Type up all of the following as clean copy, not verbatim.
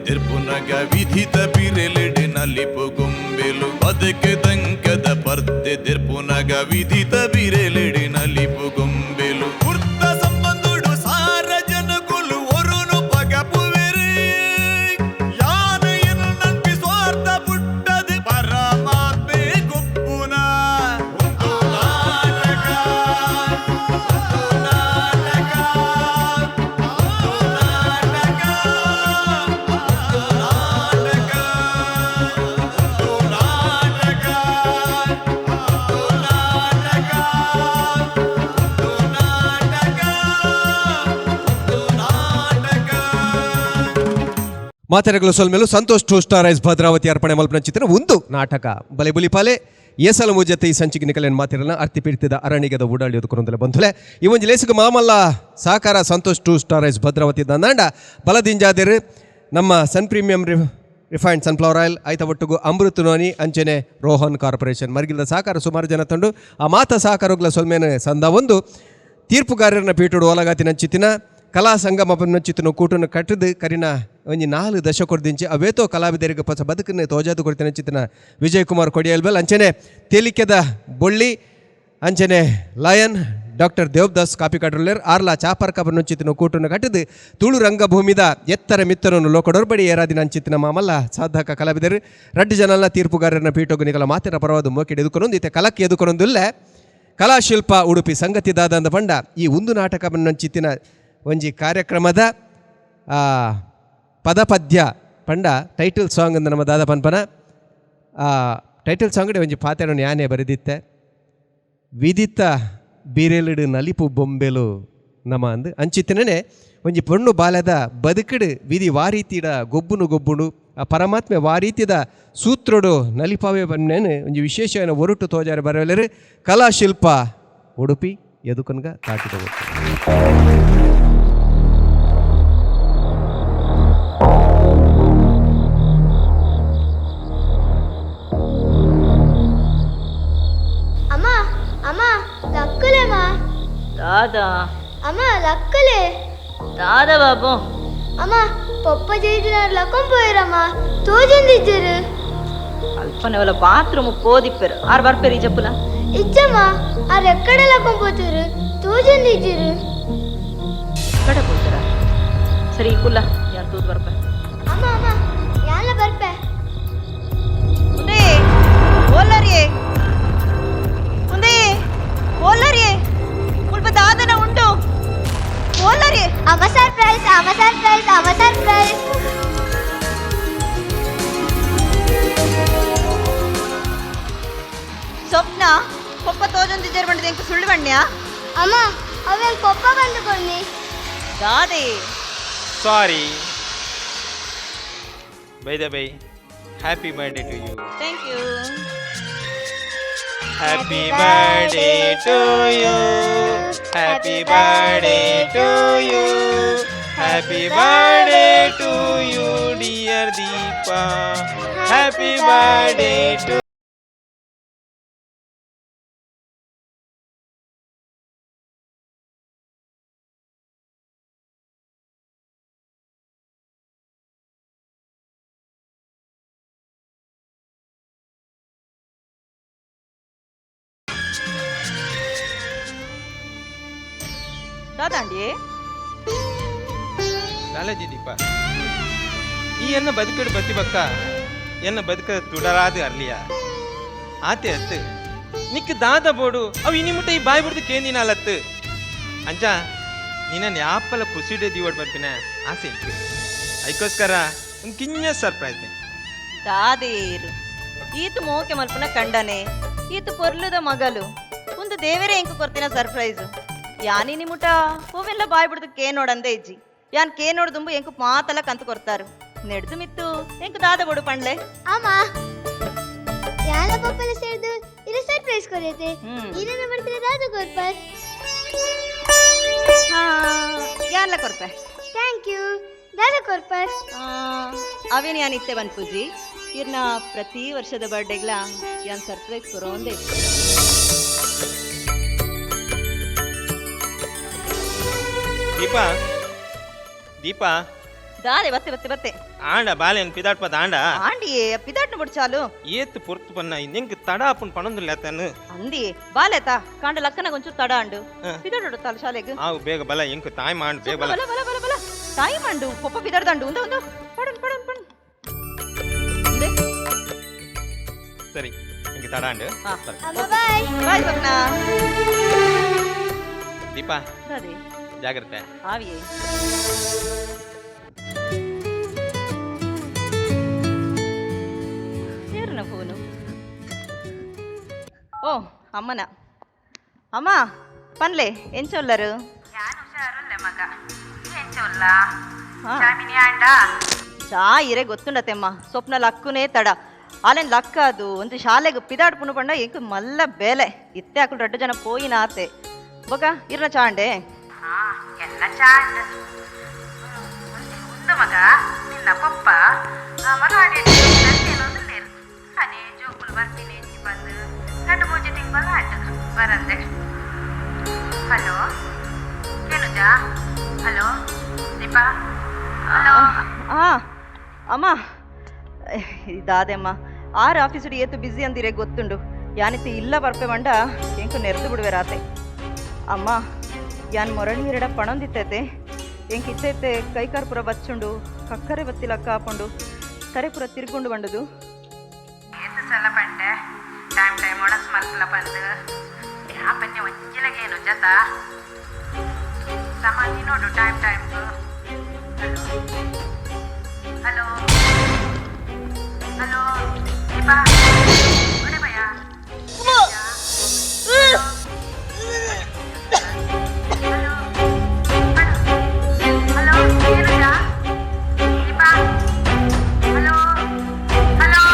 ತಿರ್ಪುನಗ ವಿಧಿತ ಬಿರೆಲೆಡೆ ನಲಿಪು ಗೊಂಬೆಲು ಬದುಕೆ ದಂಕದ ಪರ್ದೆ ತಿರ್ಪುನಗ ವಿಧಿತ ಬಿರೆಲೆಡೆ ನಲಿಪು ಗೊಂಬೆಲು ವೃತ್ತ ಸಂಬಂಧುಡು ಸಾರ ಜನಗುಲು ಒರುನು ಪಗಪುವೆರೆ ಯಾನೆಯನ್ನು ನಂಬಿ ಸ್ವಾರ್ಥ ಪುಟ್ಟದು ಪರಮಾತ್ಮೆ ಗೊಪ್ಪುನ ಮಾತೆರೆಗಳು ಸೊಲ್ಮೇಲು Santosh two star rice Bhadravati ಅರ್ಪಣೆ ಮಲ್ಪನ ಚಿತ್ರ ಒಂದು ನಾಟಕ ಬಲೆ ಬುಲಿಪಾಲೆ ಏಸಲ ಮುಜತೆ ಈ ಸಂಚಿಗೆ ನಿಕಲೇನು ಮಾತಿರಲ್ಲ ಅರ್ತಿ ಪೀಡಿತದ ಅರಣಿಗದ ಉಡಾಳಿಯೋದು ಕೊರೊಂದಲ ಬಂಧುಲೆ ಈ ಒಂದು ಲೇಸಿಗೆ ಮಾಮಲ್ಲ ಸಾಕಾರ Santosh two star rice Bhadravati ದಂದಾಂಡ ಬಲದಿಂಜಾದಿರು ನಮ್ಮ sun premium refined sunflower oil ಆಯ್ತ ಒಟ್ಟಿಗೂ ಅಮೃತ ನೋನಿ ಅಂಚನೆ ರೋಹನ್ ಕಾರ್ಪೊರೇಷನ್ ಮರ್ಗಿಲ್ದ ಸಹಕಾರ ಸುಮಾರು ಜನ ತಂಡು ಆ ಮಾತ ಸಹಕಾರಗಳ ಸೊಲ್ಮೇನೆ ಸಂದ ಒಂದು ತೀರ್ಪುಗಾರರನ್ನ ಪೀಟುಡು ಒಲಗಾತಿನ ಚಿತ್ತಿನ ಕಲಾ ಸಂಗಮನ ಚಿತ್ತನು ಕೂಟನ್ನು ಕಟ್ಟದು ಕರಿನ ಒಂಜಿ 4 ದಶಕದಿಂದ ಅವೇತೋ ಕಲಾವಿದರಿಗೆ ಪಸ ಬದುಕನ್ನು ತೋಜಾದು ಕೊಡ್ತಿನ ಚಿತ್ತಿನ ವಿಜಯ್ ಕುಮಾರ್ ಕೊಡಿಯಲ್ಬೆಲ್ ಅಂಚನೆ ತೇಲಿಕೆದ ಬೊಳ್ಳಿ ಅಂಚನೆ ಲಯನ್ ಡಾಕ್ಟರ್ ದೇವದಾಸ್ ಕಾಪಿ ಕಾಟ್ರಲ್ಲರ್ ಆರ್ಲಾ ಚಾಪರ್ ಕಬರ್ನ ಚಿತ್ತಿನ ಕೂಟನ್ನು ಕಟ್ಟದು ತುಳು ರಂಗಭೂಮಿದ ಎತ್ತರ ಮಿತ್ತರನ್ನು ಲೋಕಡೋರ್ಬಡಿ ಏರಾದಿನ ಚಿತ್ತಿನ ಮಾಮಲ್ಲ ಸಾಧಕ ಕಲಾವಿದರು ರಡ್ಡು ಜನಲ್ಲ ತೀರ್ಪುಗಾರರನ್ನ ಪೀಠೋಗನಿಗಳ ಮಾತಿನ ಪರವಾದ ಮೋಕೆಡೆ ಎದುಕೊನೊಂದು ಇತ್ತೆ ಕಲಕ್ಕೆ ಎದುಕೊನೊಂದಿಲ್ಲ ಕಲಾಶಿಲ್ಪ ಉಡುಪಿ ಸಂಗತಿದಾದ ಅಂದ ಪಂಡ ಈ ಒಂದು ನಾಟಕವನ್ನು ಚಿತ್ತಿನ ಒಂಜಿ ಕಾರ್ಯಕ್ರಮದ ಪದಪದ್ಯ ಪಂಡ ಟೈಟಲ್ ಸಾಂಗ್ ಅಂದ ನಮ್ಮ ದಾದ ಪನ್ಪನ ಟೈಟಲ್ ಸಾಂಗ್ಡೆ ಒಂಜಿ ಪಾತೆರನ್ನು ಯಾನೇ ಬರೆದಿತ್ತೆ ವಿದಿತ ಬೀರೆಲಿಡು ನಲಿಪು ಬೊಂಬೆಲು ನಮ ಅಂದು ಅಂಚಿತ್ತಿನೇ ಒಂಜಿ ಪೊಣ್ಣು ಬಾಲ್ಯದ ಬದುಕಿಡು ವಿಧಿ ವಾರೀತಿಡ ಗೊಬ್ಬುನು ಆ ಪರಮಾತ್ಮೆ ವಾರೀತಿದ ಸೂತ್ರಡು ನಲಿಪಾವೆ ಬನ್ನೇನು ಒಂಜಿ ವಿಶೇಷ ಒರುಟು ತೋಜಾರೆ ಬರವಲ್ಲರು ಕಲಾಶಿಲ್ಪ ಉಡುಪಿ ಎದುಕನ್ಗ ತಾಟಿದ దాదా అమ్మ లక్కలే దాదా బాబు అమ్మ పప్ప చేసిన లక్కం పోయారమ్మా తోజందిచ్చారు అల్పన వాళ్ళ బాత్రూమ్ పోదిప్పారు ఆరు బర్పేరు ఈ చెప్పులా ఇచ్చమ్మా ఆరు ఎక్కడ లక్కం పోతారు తోజందిచ్చారు ఎక్కడ పోతారా సరే ఈ కుల్ల యాన్ తూదు బర్పే అమ్మ అమ్మ యాన్ల బర్పే ఉందే ఓలరియే ఉందే ఓలరియే దాదన ఉండు ఓలరి అమ్మ సర్ప్రైజ్ అమ్మ సర్ప్రైజ్ అమ్మ సర్ప్రైజ్ ಸ್ವಪ್ನ ಪಪ್ಪ ತೋಜೊಂದು ಜರ್ಬಂಡದ ಎಂಕು ಸುಳ್ಳು ಬಣ್ಣ್ಯಾ ಅಮ್ಮ ಅವೇನ್ ಪಪ್ಪ ಬಂದುಕೊಂಡಿ ದಾದೆ sorry bye the bye happy birthday to you thank you Happy birthday to you. Happy birthday to you. Happy birthday to you, dear Deepa. Happy birthday to ದಾದಾಂಡಿ ಕಾಲೇಜಿ ದೀಪ ಈ ಎನ್ನ ಬದುಕಡು ಬತ್ತಿ ಬಕ್ಕ ಎನ್ನ ಬದುಕ ತುಡರಾದು ಅರ್ಲಿಯ ಆತೆ ಅತ್ತು ನಿಕ್ ದಾದ ಬೋಡು ಅವು ಇನಿ ಮುಟ್ಟ ಈ ಬಾಯಿ ಬಿಡ್ದು ಕೇಂದಿನಲ್ಲತ್ತು ಅಂಚ ನಿನ್ನ ಯಾಪಲ ಕುಸಿಡೆ ದಿವಡ್ ಬರ್ಪಿನ ಆಸೆ ಇತ್ತು ಅದಕ್ಕೋಸ್ಕರ ಒಂದು ಕಿಂಜ ಸರ್ಪ್ರೈಸ್ ದಾದೇರು ಈತು ಮೋಕೆ ಮಲ್ಪನ ಕಂಡನೆ ಈತು ಪೊರ್ಲುದ ಮಗಲು ಒಂದು ದೇವರೇ ಎಂಕು ಕೊರ್ತಿನ ಸರ್ಪ್ರೈಸ್ ಯಾನಿ ನಿಮುಟ ಹೂವೆಲ್ಲ ಬಾಯ್ ಬಿಡ್ದು ಕೇ ನೋಡಂದೆ ಇಜ್ಜಿ ಯಾನ್ ಕೇ ನೋಡ್ದುಂಬು ಎಂಕು ಮಾತಲ್ಲ ಕಂತು ಕೊರ್ತಾರು ನೆಡ್ದು ಮಿತ್ತು ಎಂಕು ದಾದ ಬೋಡು ಪಂಡ್ಲೆ ಅಮ್ಮ ಯಾಲ ಪಪ್ಪಲ ಸೇರ್ದು ಇರ ಸರ್ಪ್ರೈಸ್ ಕೊರೈತೆ ಇರನ ಬರ್ತಿರ ದಾದ ಕೊರ್ಪರ್ ಹಾ ಯಾನ್ಲ ಕೊರ್ಪೆ ಥ್ಯಾಂಕ್ ಯು ದಾದ ಕೊರ್ಪರ್ ಅವೇನು ಯಾನ್ ಇತ್ತೆ ಬನ್ ಪೂಜಿ ಇರ್ನ ಪ್ರತಿ ವರ್ಷದ ಬರ್ಡೇಗ್ಲ ಯಾನ್ ಸರ್ಪ್ರೈಸ್ ಕೊರೋಂದೆ ದೀಪಾ ದೀಪಾ ದಾದೆ ಬತ್ತೆ ಬತ್ತೆ ಬತ್ತೆ ಆಂಡ ಬಾಲೆನ್ ಪಿದಾಟ್ಪದ ಆಂಡ ಆಂಡಿ ಪಿದಾಟ್ನ ಬಿಡು ಚಾಲು ಏತ್ ಪೊರ್ತು ಪನ್ನ ನಿಂಗೆ ತಡ ಅಪ್ಪನ್ ಪಣೊಂದಿಲ್ಲ ತಾನು ಅಂದಿ ಬಾಲೆತಾ ಕಾಂಡ ಲಕ್ಕನ ಕೊಂಚೂರು ತಡ ಅಂಡು ಪಿದಾಡು ತಾಲು ಶಾಲೆಗೆ ಆವು ಬೇಗ ಬಲ ಎಂಕು ತಾಯಿ ಮಾಂಡ್ ಬೇಗ ಬಲ ಬಲ ಬಲ ಬಲ ಬಲ ಟೈಮ್ ಅಂಡು ಪಪ್ಪ ಪಿದಾಡ್ದಂಡು ಒಂದು ಒಂದು ಪಡನ್ ಪಡನ್ ಪಡನ್ ಅಂದೆ ಸರಿ ಇಂಗೆ ತಡ ಅಂಡು ಅಮ್ಮ ಬಾಯ್ ಬಾಯ್ ಸ್ವಪ್ನ ದೀಪಾ ಅದೇ ಜಾಗ್ರತೆ ಆವಿಯೇ ಸೇರ್ನ ಫೋನು ಓ ಅಮ್ಮನ ಅಮ್ಮ ಪನ್ಲೆ ಎಂಚೊಲ್ಲರು ಚಾ ಇರೆ ಗೊತ್ತುಂಡತೆಮ್ಮ ಸ್ವಪ್ನ ಲಕ್ಕುನೇ ತಡ ಆಲೆನ್ ಲಕ್ಕ ಅದು ಒಂದು ಶಾಲೆಗೆ ಪಿದಾಡ್ಪುಣು ಪಂಡ ಎಂಕ್ ಮಲ್ಲ ಬೇಲೆ ಇತ್ತೆ ಹಾಕೊಂಡು 2 ಜನ ಪೋಯಿನ ಆತೆ ಬೊಕ ಇರ್ನ ಚಾಂಡೆ ಎಲ್ಲ ಚಾಂಡ್ ಒಂದು ಮಗ ನಿನ್ನ ಪಪ್ಪ ಮನವಾಡಿ ನಂದೇನೊಂದಿಲ್ಲೇರು ಅನೇ ಜೋಕುಲು ಬರ್ತೀನಿ ಹೆಚ್ಚಿ ಬಂದು 2-3 ತಿಂಗಳ ಆಟ ಬರಂದೆ ಹಲೋ ಕೇಳುಜಾ ಹಲೋ ದೀಪಾ ಹಲೋ ಅಮ್ಮ ಇದಾದೆಮ್ಮ 6 ಆಫೀಸುಡು ಏತು ಬಿಸಿ ಅಂದಿರೆ ಗೊತ್ತುಂಡು ಯಾನಿತ್ತು ಇಲ್ಲ ಬರ್ಪೆ ಮಂಡ ಎಂಕು ನೆರೆದು ಬಿಡುವೆ ರಾತೆ ಅಮ್ಮ ಯಾನ್ ಮೊರಳಿ ಎರಡ ಪಣೊಂದಿತ್ತೈತೆ ಎಂಕ್ ಇತ್ತೈತೆ ಕೈಕಾರ್ ಪುರ ಬಚ್ಚುಂಡು ಕಕ್ಕರೆ ಬತ್ತಿಲಕ್ಕ ಹಾಕೊಂಡು ಕರೆ ಪುರ ತಿರ್ಕೊಂಡು ಬಂಡುದು ಏತು ಸಲ ಪಂಡೆ ಟೈಮ್ ಒಣಸ್ ಮಲ್ಪಲ ಬಂದು ಯಾ ಪನ್ನೆ ಒಂಜಿಲಗೇನು ಜತ ಸಮಾಧಿ ನೋಡು ಟೈಮ್ ಹಲೋ ಹಲೋ ದೀಪಾ ಒಡೆ ಭಯ ಹಲೋ ಏನಜಾ Deepa hello hello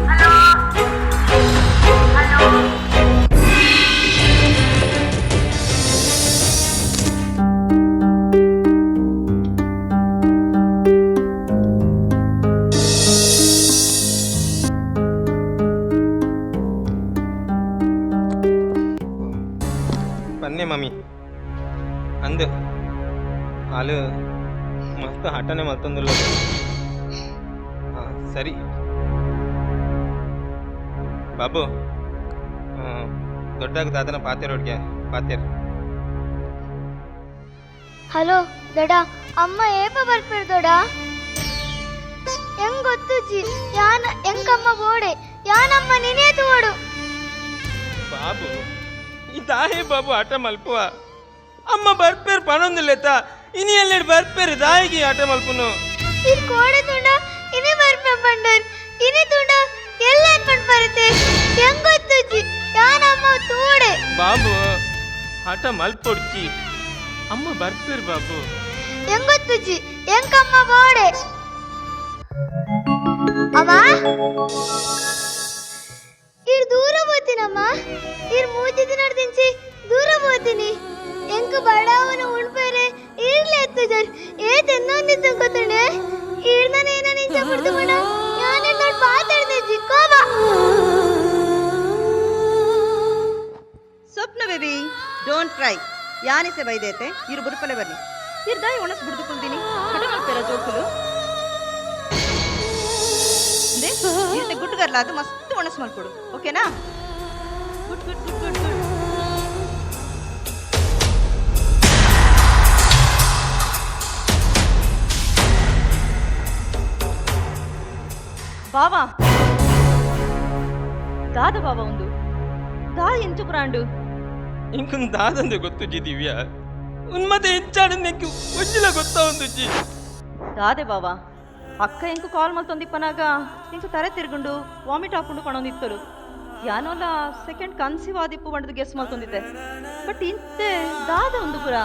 hello hello ಪನ್ನೆ ಮಮ್ಮಿ ಅಂದು ಹಾಲು ಮಸ್ತ್ ಹಠನೆ ಮತ್ತೊಂದಿಲ್ಲ ಸರಿ ಬಾಬು ದೊಡ್ಡಾಗ ದಾದನ ಪಾತೆರೋಡ್ಗೆ ಪಾತೆರ್ ಹಲೋ ದಡ ಅಮ್ಮ ಏಪ ಬರ್ಪೇರು ದೊಡ ಹೆಂಗ್ ಗೊತ್ತುಜ್ಜಿ ಯಾನ ಹೆಂಗಮ್ಮ ಬೋಡೆ ಯಾನಮ್ಮ ನಿನೇ ತೋಡು ಬಾಬು ಇದಾಹೇ ಬಾಬು ಆಟ ಮಲ್ಪುವ ಅಮ್ಮ ಬರ್ಪೇರು ಪಣೊಂದಿಲ್ಲೆತ್ತ ಇನಿ ಎಲ್ಲೆಡ್ ಬರ್ಪೇರು ದಾಯಿಗೆ ಆಟ ಮಲ್ಪುನು ಇದು ಕೋಡೆ ತುಂಡ ಇನೇ ಬರ್ಪೆ ಬಂಡರ್ ಇನಿ ತುಂಡ ಎಲ್ಲ ಅನ್ಪಂಡ್ ಬರುತ್ತೆ ಹೆಂಗ್ ಗೊತ್ತುಜ್ಜಿ ಯಾನಮ್ಮ ತೋಡೆ ಬಾಬು ಆಟ ಮಲ್ಪೊಡ್ಚಿ ಅಮ್ಮ ಬರ್ಪೇರು ಬಾಬು ಹೆಂಗ್ ಗೊತ್ತುಜ್ಜಿ ಹೆಂಗಮ್ಮ ಬೋಡೆ ಅಮ್ಮ ಇರ್ ದೂರ ಹೋಗ್ತೀನಮ್ಮ ಇರ್ 3 ದಿನ ನಡ್ದಿಂಚಿ ದೂರ ಹೋಗ್ತೀನಿ ಎಂಕ ಬಡವನ ಉಣ್ಪೇರೆ ಇರ್ಲಿ ಎತ್ತು ಜರ್ ಏತ್ ಇನ್ನೊಂದಿತ್ತು ಗೊತ್ತಂಡೆ ಇರ್ನೇನ ನಿಂಚ ಬಿಡ್ತು ಬಣ ಯಾನೆ ನೋಡಿ ಮಾತಾಡ್ದೆ ಜಿಕ್ಕೋಬ ಸ್ವಪ್ನ ಬೇಬಿ ಡೋಂಟ್ ಟ್ರೈ ಯಾನಿಸೆ ಬೈದೈತೆ ಇರು ಬುರುಪಲೆ ಬನ್ನಿ ಇರ್ದಾಯಿ ಒಣಸ್ ಬಿಡ್ದು ಕುಲ್ದೀನಿ ಹಠ ಮಾಡ್ತೀರ ಜೋಕುಲು ಇರುತ್ತೆ ಗುಡ್ಗರ್ಲ ಅದು ಮಸ್ತ್ ಒಣಸ್ ಮಾಡ್ಕೊಡು ಓಕೆನಾ good good good good good ಬಾವಾ ದಾದ ಬಾವ ಒಂದು ದಾ ಎಂಚು ಪ್ರಾಂಡು ಇಂಕೊಂದು ದಾದಂದೆ ಗೊತ್ತುಜ್ಜಿ ದಿವ್ಯ ಉನ್ಮತೆ ಹೆಚ್ಚಾಡ ನೆಕ್ಕು ಒಂಜಿಲ ಗೊತ್ತಾ ಒಂದುಜ್ಜಿ ದಾದೆ ಬಾವ ಅಕ್ಕ ಎಂಕು ಕಾಲ್ ಮಲ್ತೊಂದಿಪ್ಪನಾಗ ಇಂಕು ತರೆ ತಿರ್ಗುಂಡು ವಾಮಿಟ್ ಹಾಕೊಂಡು ಪಣೊಂದಿತ್ತಲು ಯಾನೋಲ ಸೆಕೆಂಡ್ ಕನ್ಸೀವ್ ಆದಿಪ್ಪು ಬಂಡದು ಗೆಸ್ ಮಲ್ತೊಂದಿದ್ದೆ ಬಟ್ ಇಂತೆ ದಾದ ಒಂದು ಪುರ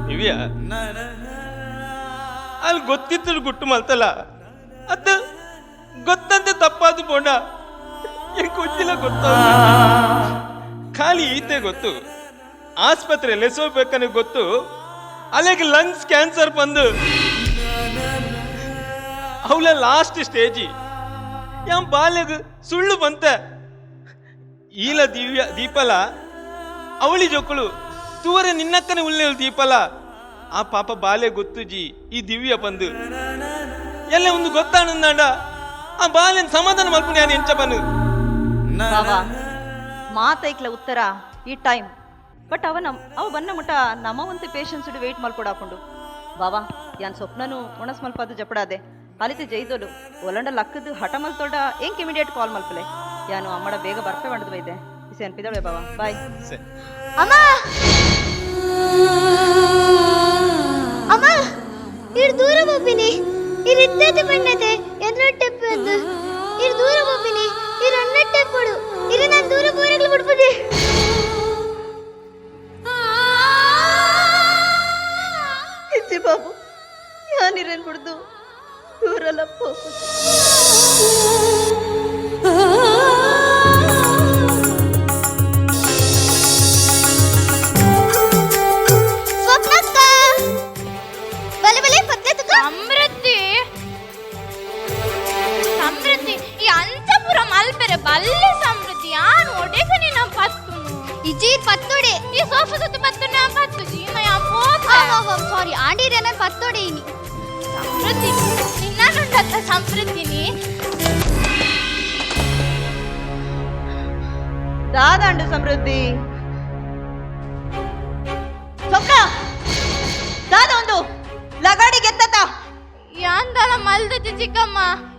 ದಿವ್ಯ ಅಲ್ಲಿ ಗೊತ್ತಿತ್ತು ಗುಟ್ಟು ಮಲ್ತಲ್ಲ ಅದ ಗೊತ್ತಂತೆ ತಪ್ಪಾದು ಬೋಂಡ ಗೊತ್ತಿಲ್ಲ ಗೊತ್ತ ಖಾಲಿ ಈತೆ ಗೊತ್ತು ಆಸ್ಪತ್ರೆ ಲೆಸೋಬೇಕನ್ನ ಗೊತ್ತು ಅಲ್ಲಿಗೆ ಲಂಗ್ಸ್ ಕ್ಯಾನ್ಸರ್ ಬಂದು ಅವಳ ಲಾಸ್ಟ್ ಸ್ಟೇಜಿ ಯಾಂ ಬಾಲ್ಯಗ ಸುಳ್ಳು ಬಂತ ಈಲ ದಿವ್ಯ ದೀಪಲ ಅವಳಿ ಜೊಕ್ಕಳು ತೂವರೆ ನಿನ್ನಕ್ಕನೆ ಉಳ್ಳೆ ದೀಪಲ ಆ ಪಾಪ ಬಾಲೆ ಗೊತ್ತುಜಿ ಈ ದಿವ್ಯ ಬಂದು ಎಲ್ಲ ಒಂದು ಗೊತ್ತಾನಂದಾಂಡ ಆ ಬಾಲೆನ್ ಸಮಾಧಾನ ಮಲ್ಪುಣಿ ನಾನು ಎಂಚ ಬಂದು ಬಾವಾ ಮಾತೈಕ್ಲ ಉತ್ತರ ಈ ಟೈಮ್ ಬಟ್ ಅವ ಬನ್ನ ಮುಟ ನಮ್ಮವಂತೆ ಪೇಷನ್ಸ್ ವೇಟ್ ಮಲ್ಕೊಡಾಕೊಂಡು ಬಾವಾ ಯಾನ್ ಸ್ವಪ್ನನು ಒಣಸ್ ಮಲ್ಪದು ಜಪಡಾದೆ ಅಲಿತೆ ಜೈದೋಲು ಒಲಂಡ ಲಕ್ಕದ್ದು ಹಠ ಮಲ್ತೋಡ ಏಂಕ್ ಇಮಿಡಿಯೇಟ್ ಕಾಲ್ ಮಲ್ಪಲೆ ಯಾನು ಅಮ್ಮಡ ಬೇಗ ಬರ್ಪೆ ಬಂಡದು ಬೈದೆ ಇಸಿ ಅನ್ಪಿದಳೆ ಬಾವಾ ಬಾಯ್ ಅಮ್ಮ ಅಮ್ಮ ಇರ್ ದೂರ ಹೋಗ್ಬಿನಿ ಇರ್ ಇದ್ದದ್ದು ಬಣ್ಣದೆ ಎನ್ನೊಟ್ಟೆಪ್ಪು ಎಂದು ಇರ್ ದೂರ ಹೋಗ್ಬಿನಿ ಇರ್ ಅನ್ನಟ್ಟೆಪ್ಪಡು ಇರ್ ನಾನು ದೂರ ಬೋರಗಳು ಬಿಡ್ಬೋದೆ ಹೆಚ್ಚಿ ಬಾಬು ಯಾನಿರೇನ್ ಬಿಡ್ದು ದೂರಲ್ಲಪ್ಪ ಸ್ವಪ್ನಕ್ಕ ಬಲೆ ಬಲೆ ಪತ್ತೆತಕ ಸಮೃದ್ಧಿ ಸಮೃದ್ಧಿ ಈ ಅಂತಪುರ ಮಲ್ಪೆರೆ ಬಲ್ಲೆ ಸಮೃದ್ಧಿ ಯಾನು ಒಡೆಗ ನಿನ್ನ ಪತ್ತು ಇಜೀರ್ ಪತ್ತೋಡೆ ಈ ಸೋಫಾ ಸುತ್ತ ಪತ್ತು ನಾ ಪತ್ತು ಜೀನ ಯಾ ಸಾರಿ ಆಂಡಿರೇನ ಪತ್ತೋಡೆ ಇನಿ ಸಮೃದ್ಧಿ ನಿನ್ನನುಂಡತ್ತ ಸಮೃದ್ಧಿನಿ ದಾದಾಂಡು ಸಮೃದ್ಧಿ ಸ್ವಪ್ನ ದಾದ ಒಂದು ಲಗಾಡಿ ಗೆತ್ತತ ಯಾಂದಳ ಮಲ್ದತಿ ಚಿಕ್ಕಮ್ಮ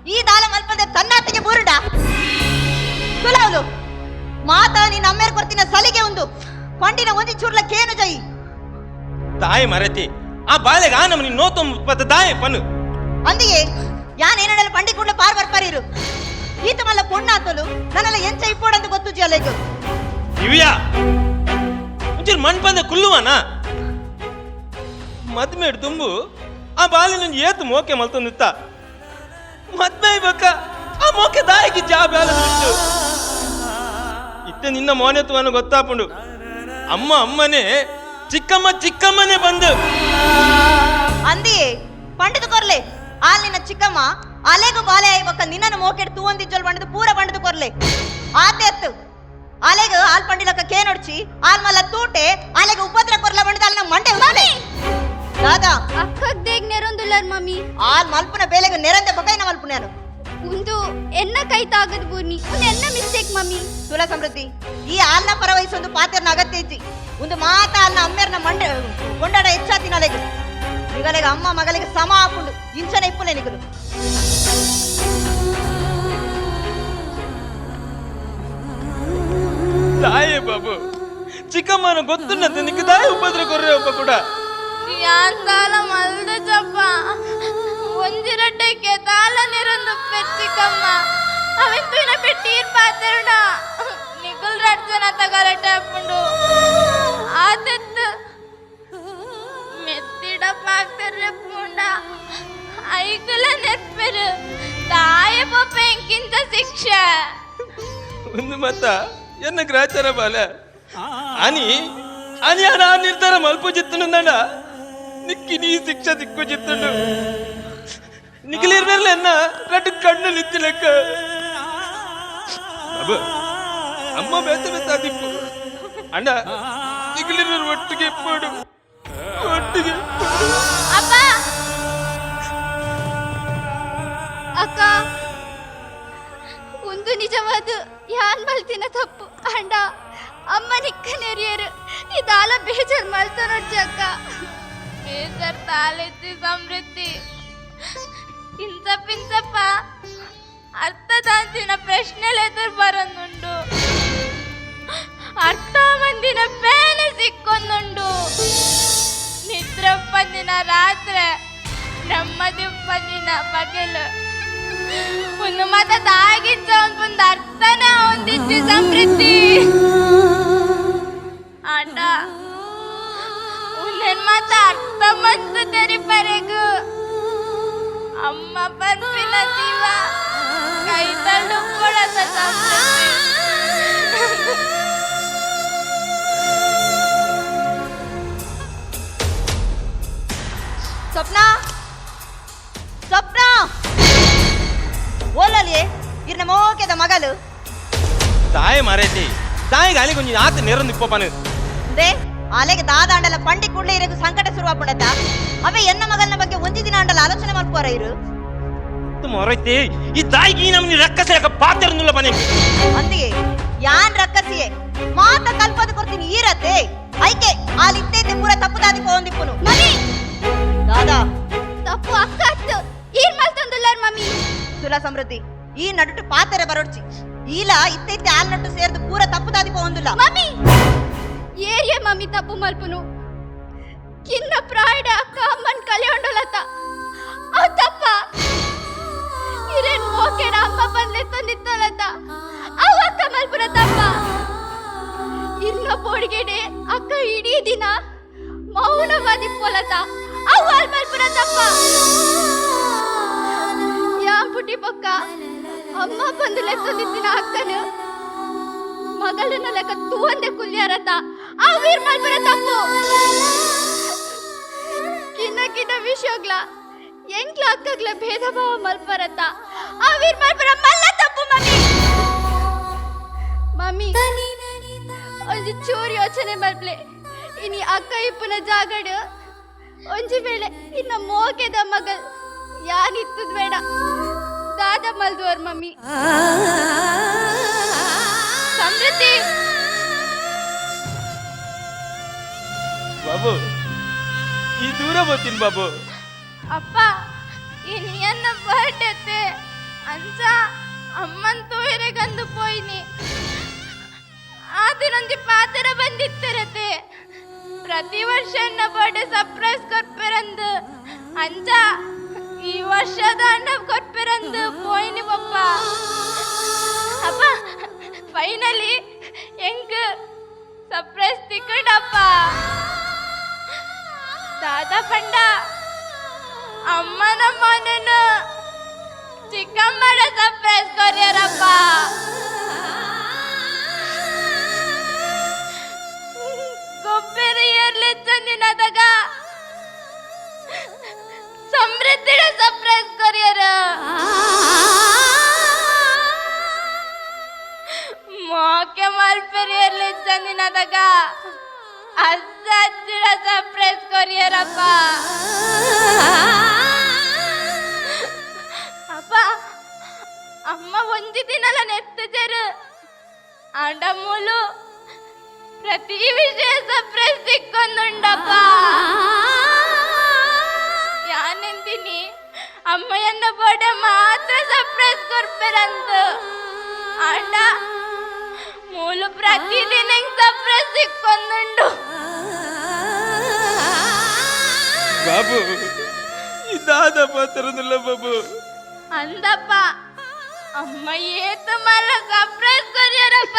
ಈ ದಾಲ ಮಲ್ಪದೆ ತನ್ನಾತಿಗೆ ಬೂರುಡ ತುಲಾವಲು ಮಾತ ನೀನ್ ಅಮ್ಮೇರ್ ಕೊರ್ತಿನ ಸಲಿಗೆ ಒಂದು ಕೊಂಡಿನ ಒಂದಿ ಚೂರ್ಲ ಕೇನು ಜೈ ತಾಯಿ ಮರತಿ ಆ ಬಾಲೆಗ ಆ ನಮ್ಮನಿ ನೋತು ಪದ ದಾಯ ಪನ್ನು ಅಂದಿಗೆ ಯಾನ್ ಏನಡಲ್ಲ ಪಂಡಿ ಕೂಡ ಪಾರ್ ಬರ್ಪಾರಿರು ಈತ ಮಲ್ಲ ಪೊಣ್ಣಾತಲು ನನ್ನೆಲ್ಲ ಎಂಚ ಇಪ್ಪೋಡಂತ ಗೊತ್ತು ಜಿಯಲೆಗು ದಿವ್ಯಾ ಒಂಚೂರು ಮಣ್ ಬಂದ ಕುಲ್ಲುವನ ಮದ್ಮೇಡ್ ತುಂಬು ಆ ಬಾಲೆ ನಂಜಿ ಏತು ಮೋಕೆ ಮಲ್ತೊಂದಿತ್ತ ಮದ್ಮೆ ಇಬೇಕ ಆ ಮೋಕೆ ದಾಯಿಗೆ ಜಾ ಬ್ಯಾಲ ಬಿಟ್ಟು ಇತ್ತೆ ನಿನ್ನ ಮೌನ್ಯತ್ವವನ್ನು ಗೊತ್ತಾಪುಂಡು ಅಮ್ಮ ಅಮ್ಮನೇ ಚಿಕ್ಕಮ್ಮ ಚಿಕ್ಕಮ್ಮನೇ ಬಂದು ಅಂದಿಯೇ ಪಂಡಿತು ಕೊರ್ಲೆ ಆಲಿನ ಚಿಕ್ಕಮ್ಮ ಅಲೆಗು ಬಾಲೆ ಆಯ್ಬಕ್ಕ ನಿನ್ನನ್ನು ಮೋಕೆಡ್ ತೂವಂದಿಜ್ಜಲ್ ಬಂಡದು ಪೂರ ಬಂಡದು ಕೊರ್ಲೆ ಆತೆ ಅತ್ತು ಅಲೆಗು ಆಲ್ ಪಂಡಿಲಕ್ಕ ಕೇನೊಡ್ಚಿ ಆಲ್ ಮಲ್ಲ ತೂಟೆ ಅಲೆಗು ಉಪದ್ರ ಕೊರ್ಲ ಬಂಡದ ಅಲ್ಲಿನ ಮಂಡೆ ಉದಾನೆ ದಾದಾ ಅಕ್ಕಗ್ ದೇಗ್ ನೆರೊಂದುಲ್ಲರ್ ಮಮ್ಮಿ ಆಲ್ ಮಲ್ಪುನ ಬೇಲೆಗು ನೆರಂದೆ ಬಕೈನ ಮಲ್ಪುನ್ಯಾನು ಉಂದು ಎನ್ನ ಕೈ ತಾಗದ್ ಬೂರ್ನಿ ಉಂದು ಎನ್ನ ಮಿಸ್ಟೇಕ್ ಮಮ್ಮಿ ತುಲ ಸಮೃದ್ಧಿ ಈ ಆಲ್ನ ಪರವಹಿಸೊಂದು ಪಾತೆರ್ನ ಅಗತ್ಯ ಇಜ್ಜಿ ಒಂದು ಮಾತ ಅಲ್ನ ಅಮ್ಮೆರ್ನ ಮಂಡೆ ಕೊಂಡಾಡ ಹೆಚ್ಚಾತಿನ ಅಲೆಗು ನಿಗಲೆಗ ಅಮ್ಮ ಮಗಲಿಗೆ ಸಮ ಹಾಕೊಂಡು ಇಂಚನೆ ಇಪ್ಪುಲೆ ನಿಗಲು ತಾಯೇ ಬಾಬು ಚಿಕ್ಕಮ್ಮನ ಗೊತ್ತುನ್ನತ್ತೆ ನಿಕ್ಕ ದಾಯ ಉಪದ್ರ ಕೊರ್ರೆ ಒಬ್ಬ ಕೂಡ ಯಾಂದಳ ಮಲ್ದ ಚಪ್ಪ ಒಂಜಿರಡ್ಡಕ್ಕೆ ತಾಲ ನಿರಂದು ಚಿಕ್ಕಮ್ಮ ಅವೆಂತುನ ಪೆಟ್ಟೀರ್ ಪಾತೆರುಡ ನಿಗುಲ್ ರಡ್ಜನ ತಗಲಟ ಹಾಕೊಂಡು ಆದತ್ತು ಮೆತ್ತಿಡ ಪಾಕ್ತರ್ರೆ ಪೂಂಡ ಐಕಲ ನೆತ್ಪೆರು ತಾಯ ಪಪ್ಪ ಎಂಕಿಂತ ಶಿಕ್ಷೆ ಒಂದು ಮತ್ತ ಎನ್ನ ಗ್ರಾಚಾರ ಬಾಲ అని అని ఆ నిర్ధార మలుపు చెప్తున్నా నిక్కి నీ శిక్ష దిక్కు చెప్తుండు నిఖిలిర్వేర్లు ఎన్న రెండు కన్నులు ఇచ్చి లెక్క బాబు అమ్మ మెత్త మెత్త దిక్కు అండ నిఖిలిర్వేరు ఒట్టుಗೆ ఎప్పుడు ఒట్టుಗೆ ಅಪ್ಪ ಅಕ್ಕ ಒಂದು ನಿಜವಾದ ಯಾನ್ ಮಲ್ತಿನ ತಪ್ಪು ಅಂಡ ಅಮ್ಮ ನಿಕ್ಕ ನೆರಿಯರು ಇದಾಲ ಬೇಜಾರ್ ಮಲ್ತ ನೋಡ್ಜಿ ಅಕ್ಕ ಬೇಜಾರ್ ತಾಲೆತ್ತಿ ಸಮೃದ್ಧಿ ಇಂಚಪ್ಪ ಅರ್ಥದಾಂಚಿನ ಪ್ರಶ್ನೆలు ಎದುರು ಬರೋದುಂಡು ಅರ್ಥ ಮಂದಿನ ಬೇನೆ ಸಿಕ್ಕೊಂದುಂಡು ನಿದ್ರೆ ಪಂದಿನ ರಾತ್ರಿ ನೆಮ್ಮದಿ ಪಂದಿನ ಪಗಲು ಒಂದು ಮತ ತಾಗಿಂಚ ಒಂದು ಅರ್ಥನೇ ಹೊಂದಿದ್ದಿ ಸಮೃದ್ಧಿ ಆಟ ಉನ್ನೇನ್ ಮಾತ ಅರ್ಥ ಮಂತು ತೆರಿಪರೆಗು ಅಮ್ಮ ಬರ್ಪಿನ ಜೀವ ಕೈ ತಳ್ಳು ಕೊಡದ ಸಮೃದ್ಧಿ ಸ್ವಪ್ನ ಸ್ವಪ್ನ ಓಲಲ್ಲಿ ಇರ್ನ ಮೋಕೆದ ಮಗಲು ತಾಯಿ ಮರೇತಿ ತಾಯಿಗೆ ಅಲ್ಲಿ ಕೊಂಚ ಆತ ನೆರಂದು ಇಪ್ಪಪ್ಪನು ದೇ ಅಲೆಗೆ ದಾದಾಂಡಲ ಪಂಡಿ ಕೂಡಲೇ ಇರಬೇಕು ಸಂಕಟ ಶುರುವಾಪುಂಡತ ಅವೇ ಎನ್ನ ಮಗನ ಬಗ್ಗೆ ಒಂದಿ ದಿನ ಅಂಡಲ ಆಲೋಚನೆ ಮಾಡ್ಕೋರ ಇರು ಮೊರೈತೆ ಈ ತಾಯಿಗೆ ನಮ್ಮನಿ ರಕ್ಕಸಕ ಪಾತ್ರನುಲ್ಲ ಬನೆ ಅಂದಿಗೆ ಯಾನ್ ರಕ್ಕಸಿಯೇ ಮಾತ ಕಲ್ಪದ ಕೊಡ್ತೀನಿ ಈರತ್ತೆ ಐಕೆ ಆಲಿತ್ತೆ ಪೂರ ತಪ್ಪುದಾದಿ ಪೋಂದಿಪ್ಪುನು ಮಮ್ಮಿ ದಾದಾ ತಪ್ಪು ಅಕ್ಕ ಅತ್ತು ಏನ್ ಮಾಡ್ತಂದುಲ್ಲಾರ್ ಮಮ್ಮಿ ಸುಲ ಸಮೃದ್ಧಿ ಈ ನಡುಟು ಪಾತೆರೆ ಬರೋಡ್ಚಿ ಈಲ ಇತ್ತೈತೆ ಆಲ್ ನಟ್ಟು ಸೇರ್ದು ಪೂರ ತಪ್ಪುದಾದಿ ಪೋಂದುಲ್ಲ ಮಮ್ಮಿ ಏರಿಯೇ ಮಮ್ಮಿ ತಪ್ಪು ಮಲ್ಪುನು ಕಿನ್ನ ಪ್ರಾಯಡ ಅಕ್ಕ ಅಮ್ಮನ್ ಕಲಿಯೊಂಡಲತ್ತ ಅವ್ ತಪ್ಪ ಇರೇನ್ ಮೋಕೆರ ಅಮ್ಮ ಬಂದ್ಲೆ ತಂದಿತ್ತಲತ್ತ ಅವ್ ಅಕ್ಕ ಮಲ್ಪುನ ತಪ್ಪ ಇರ್ನ ಪೋಡ್ಗೆಡೆ ಅಕ್ಕ ಇಡೀ ದಿನ ಮೌನವಾದಿ ಪೋಲತ ಅವ್ ಅಲ್ ಮಲ್ಪುನ ತಪ್ಪ ಯಾ ಪುಟಿ ಪಕ್ಕ ಅಮ್ಮ ಬಂದ್ಲೆ ತಂದಿತ್ತಿನ ಅಕ್ಕನ ಮಗಳನ್ನ ಲೆಕ್ಕ ತೂವಂದೆ ಕುಲ್ಯಾರತ ಆ ವೀರ್ ಮಲ್ಪುರ ತಪ್ಪು ಕಿನ್ನ ವಿಷಯಗ್ಲ ಎಂಕ್ಲ ಅಕ್ಕಗ್ಲ ಭೇದ ಭಾವ ಮಲ್ಪರತ ಆ ವೀರ್ ಮಲ್ಪುರ ಮಲ್ಲ ತಪ್ಪು ಮಮ್ಮಿ ಮಮ್ಮಿ ಒಂಜಿ ಚೂರು ಯೋಚನೆ ಮಲ್ಪ್ಲೆ ಇನಿ ಅಕ್ಕ ಇಪ್ಪನ ಜಾಗಡ್ ಒಂಜಿ ವೇಳೆ ಇನ್ನ ಮೋಗೆದ ಮಗಲ್ ಯಾನಿತ್ತದ್ ಬೇಡ ದಾದ ಮಲ್ದುವರ್ ಮಮ್ಮಿ ಸಮೃದ್ಧಿ ಬಾಬು ಈ ದೂರ ಬರ್ತೀನಿ ಬಾಬು ಅಪ್ಪ ಈ ನಿಯನ್ನ ಬರ್ಡೇ ಅಂಚ ಅಮ್ಮನ್ ತೂಯರೆಗಂದು ಪೋಯ್ನಿ ಆದಿನೊಂದು ಪಾತ್ರ ಬಂದಿತ್ತಿರತ್ತೆ ಪ್ರತಿ ವರ್ಷ ಎನ್ನ ಬರ್ಡೇ ಸರ್ಪ್ರೈಸ್ ಕೊರ್ಪೆರಂದು ಅಂಚ ಈ ವರ್ಷದ ಅಣ್ಣ ಕೊರ್ಪೆರಂದು ಪೋಯ್ನಿ ಪಪ್ಪ ಅಪ್ಪ ಫೈನಲಿ ಎಂಕ್ ಸರ್ಪ್ರೈಸ್ ತಿಕ್ಕಡಪ್ಪ ದಾದಾ ಪಂಡ ಅಮ್ಮನ ಮನನು ಚಿಕ್ಕಮ್ಮನ ಸರ್ಪ್ರೈಸ್ ಕೊರಿಯರಪ್ಪ ಗೊಬ್ಬರ ಇರ್ಲಿ ಚಂದಿನದಾಗ ಸಮೃದ್ಧಿನ ಸರ್ಪ್ರೈಸ್ ಕೊರಿಯರ ಮೋಕೆ ಮಲ್ಪೆರಿಯರ್ಲಿ ಚಂದಿನದಾಗ ಅಜ್ಜ ಅಜ್ಜಿನ ಸರ್ಪ್ರೈಸ್ ಕೊರಿಯರಪ್ಪ ಅಪ್ಪ ಅಮ್ಮ ಒಂದಿ ದಿನಲ ನೆತ್ತಜರು ಆಂಡಮೂಲು ಪ್ರತಿ ವಿಷಯ ಸರ್ಪ್ರೈಸ್ ಸಿಕ್ಕೊಂದುಂಡಪ್ಪ ಯಾನೆಂದಿನಿ ಅಮ್ಮಯ್ಯನ ಬರ್ಡೇ ಮಾತ್ರ ಸರ್ಪ್ರೈಸ್ ಕೊರ್ಪೆರಂದು ಆಂಡ ಮೂಲು ಪ್ರತಿದಿನ ಸರ್ಪ್ರೈಸ್ ಸಿಕ್ಕೊಂದುಂಡು ಬಾಬು ಇದಾದ ಪಾತ್ರನುಲ್ಲ ಬಾಬು ಅಂದಪ್ಪ ಅಮ್ಮ ಏತ ಮಲ್ಲ ಸರ್ಪ್ರೈಸ್ ಕೊರಿಯರಪ್ಪ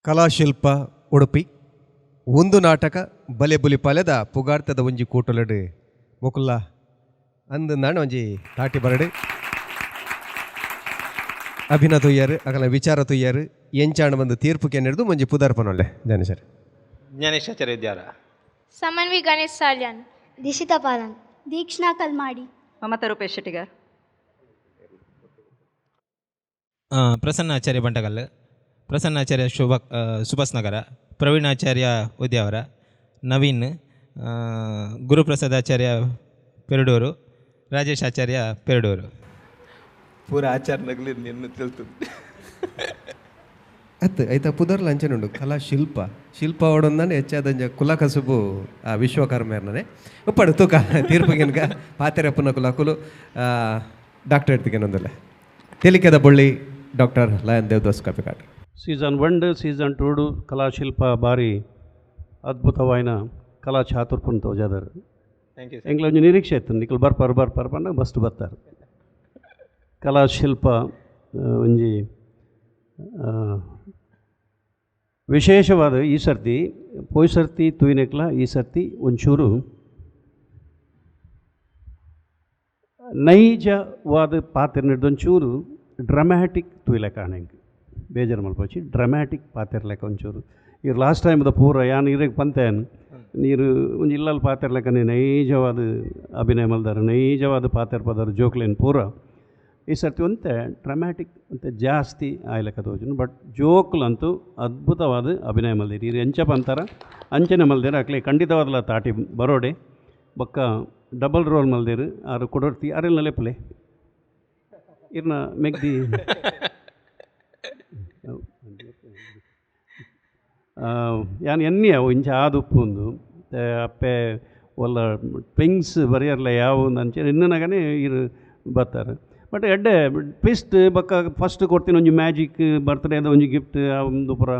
ಕಲಾಶಿಲ್ಪ ಉಡುಪಿ ಒಂದು ನಾಟಕ ಬಲೆ ಬುಲಿ ಪಾಲೆದ ಪುಗಾರ್ತದ ಒಂಜಿ ಕೂಟಲಡು ಮುಕುಲ್ಲ ಅಂದು ನಾಡು ಒಂಜಿ ತಾಟಿ ಬರಡು ಅಭಿನಯ ತುಯ್ಯಾರು ಅಗಲ ವಿಚಾರ ತುಯ್ಯಾರು ಎಂಚಾಣ ಬಂದು ತೀರ್ಪುಗೆ ನಡೆದು ಒಂಜಿ ಪುದಾರ್ಪನೊಳ್ಳೆ ಜ್ಞಾನೇಶ್ವರ ಜ್ಞಾನೇಶ್ವರ ವಿದ್ಯಾರ ಸಮನ್ವಿ ಗಣೇಶ್ ಸಾಲ್ಯಾನ್ ದಿಶಿತಾ ಪಾಲನ್ ದೀಕ್ಷಣಾ ಕಲ್ಮಾಡಿ ಮಮತಾ ರೂಪೇಶ್ ಶೆಟ್ಟಿಗಾರ್ ಪ್ರಸನ್ನಾಚಾರ್ಯ ಬಂಟಗಲ್ ಪ್ರಸನ್ನಾಚಾರ್ಯ ಸುಭಾಸ್ ನಗರ ಪ್ರವೀಣಾಚಾರ್ಯ ಉದ್ಯಾವರ ನವೀನ್ ಗುರುಪ್ರಸಾದಾಚಾರ್ಯ ಪೆರಡೂರು ರಾಜೇಶ್ ಆಚಾರ್ಯ ಪೆರಡೂರು ಪೂರ ಆಚಾರ್ಯಗಳು ನಿನ್ನ ತಿಳ್ತದೆ ಅತ್ತು ಐತ ಪುದರ್ ಲಂಚನುಂಡು ಕಲಾ ಶಿಲ್ಪ ಅವಡೊಂದಾನೆ ಹೆಚ್ಚಾದಂಜ ಕುಲ ಕಸುಬು ಆ ವಿಶ್ವಕರ್ಮೇರ್ನೇ ಉಪ್ಪಡು ತೂಕ ತೀರ್ಪುಗೆನ್ಗ ಪಾತೆರಪ್ಪನ ಕುಲಕುಲು ಡಾಕ್ಟರ್ ಎಡ್ತಿಗೆನೊಂದಲ್ಲ ತೆಲಿಕೆದ ಬೊಳ್ಳಿ doctor lion Devadas copycat season 1 season 2 ಕಲಾಶಿಲ್ಪ ಭಾರಿ ಅದ್ಭುತವಾಯಿನ ಕಲಾ ಚಾತುರ್ಪುನ ತೋಜಾದರು ಥ್ಯಾಂಕ್ ಯು ಎಂಗ್ಲ ಒಂಜಿ ನಿರೀಕ್ಷೆ ಇತ್ತು ನಿಖಲ್ ಬರ್ಪಾರು ಬಂದಾಗ ಬಸ್ಟ್ ಬರ್ತಾರೆ ಕಲಾಶಿಲ್ಪ ಒಂಜಿ ವಿಶೇಷವಾದ ಈ ಸರ್ತಿ ಪೋಯ್ ಸರ್ತಿ ತೂಯಿನೆಕ್ಲ ಈ ಸರ್ತಿ ಒಂಚೂರು ನೈಜವಾದ ಪಾತ್ರನದೊಂಚೂರು ಡ್ರಮ್ಯಾಟಿಕ್ ತೂಯಿಲೆ ಕಾಣಂಗೆ ಬೇಜಾರು ಮಲ್ಪೋಚಿ ಡ್ರಮ್ಯಾಟಿಕ್ ಪಾತಿರ್ಲೆಕ್ಕ ಒಂಚೂರು ಈಗ ಲಾಸ್ಟ್ ಟೈಮ್ದ ಪೂರ ಯಾನು ಇರಕ್ಕೆ ಪಂತೇನು ನೀರು ಒಂದು ಇಲ್ಲಲ್ಲಿ ಪಾತಿರ್ಲೆಕ್ಕ ನೈಜವಾದ ಅಭಿನಯ ಮಲ್ದಾರ ನೈಜವಾದ ಪಾತ್ರ ಪದಾರ ಜೋಕ್ಲೇನು ಪೂರ ಈ ಸರ್ತಿ ಒಂತೆ ಡ್ರಮ್ಯಾಟಿಕ್ ಅಂತ ಜಾಸ್ತಿ ಆಯ್ಲೆಕ್ಕ ತೋಜನು ಬಟ್ ಜೋಕ್ಲಂತೂ ಅದ್ಭುತವಾದ ಅಭಿನಯ ಮಲ್ದಿರಿ ಇದು ಎಂಚಪ್ಪ ಅಂತಾರ ಅಂಚನೆ ಮಲ್ದಿರ ಅಕ್ಲೆ ಖಂಡಿತವಾದಲ್ಲ ತಾಟಿ ಬರೋಡೆ ಬೊಕ್ಕ ಡಬಲ್ ರೋಲ್ ಮಲ್ದಿರು ಆರು ಕೊಡೋರ್ತಿ ಅರೆಲ್ಲ ಲೆಪ್ಪಲೆ ಇರ್ನ ಮೆಗ್ದಿ ಯಾನು ಎಣ್ಣೆ ಅವು ಇಂಚ ಆದುಪ್ಪುಂದು ಅಪ್ಪೆ ಒಲ್ಲ ಟ್ವಿಂಗ್ಸ್ ಬರೆಯರ್ಲ ಯಾವ ಅಂಚೆ ಇನ್ನನಾಗನೇ ಇರು ಬರ್ತಾರೆ ಬಟ್ ಎಡ್ಡೆ ಟ್ವಿಸ್ಟ್ ಬಕ್ಕ ಫಸ್ಟ್ ಕೊಡ್ತೀನಿ ಒಂಜಿ ಮ್ಯಾಜಿಕ್ ಬರ್ತ್ಡೇದ ಒಂಜಿ ಗಿಫ್ಟ್ ಒಂದು ಪೂರ